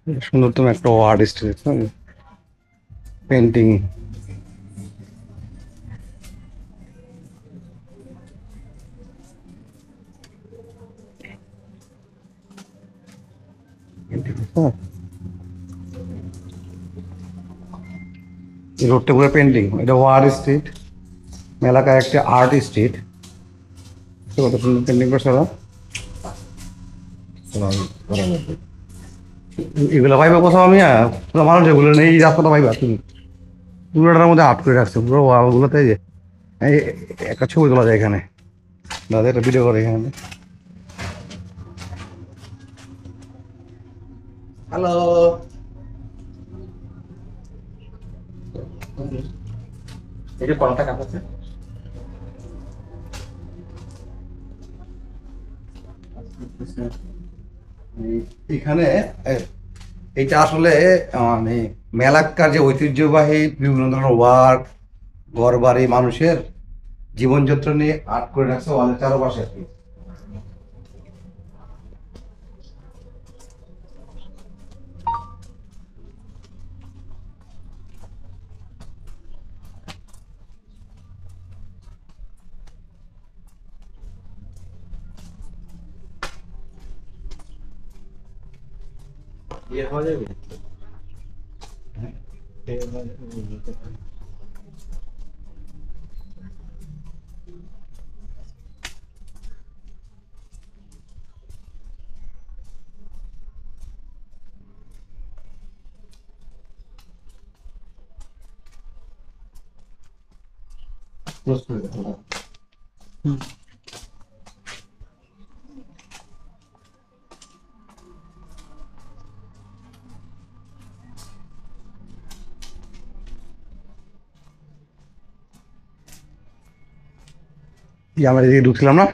সুন্দরতম একটা artist painting. এই রোডটা পুরো পেন্টিং, এটা ওয়ার স্ট্রিট, এলাকায় একটা আর্ট স্ট্রিট। কত সুন্দর পেন্টিং করছে ওরা। এগুলো পাইবা কোথাও আমি পুরো মানুষ এগুলো নেই, এই রাস্তাটা পাইবা তুমি পুরোটার মধ্যে আর্ট করে রাখছে পুরো ওয়ালগুলোতে। যে এই একটা ছবি তোলা যায় এখানে, দাদা একটা ভিডিও করে এখানে। হ্যালো, এই যে কলটা কাটাচ্ছে এখানে। এটা আসলে মানে মেলাক্কার যে ঐতিহ্যবাহী বিভিন্ন ধরনের ওয়ার্ক, ঘর বাড়ি, মানুষের জীবনযাত্রা নিয়ে আর্ট করে রাখছে ওয়ালের চারপাশে আর কি। ইয়ে হয়ে যাবে। ক্লোজ করে দেখো। আমরা এদিকে ঢুকছিলাম না।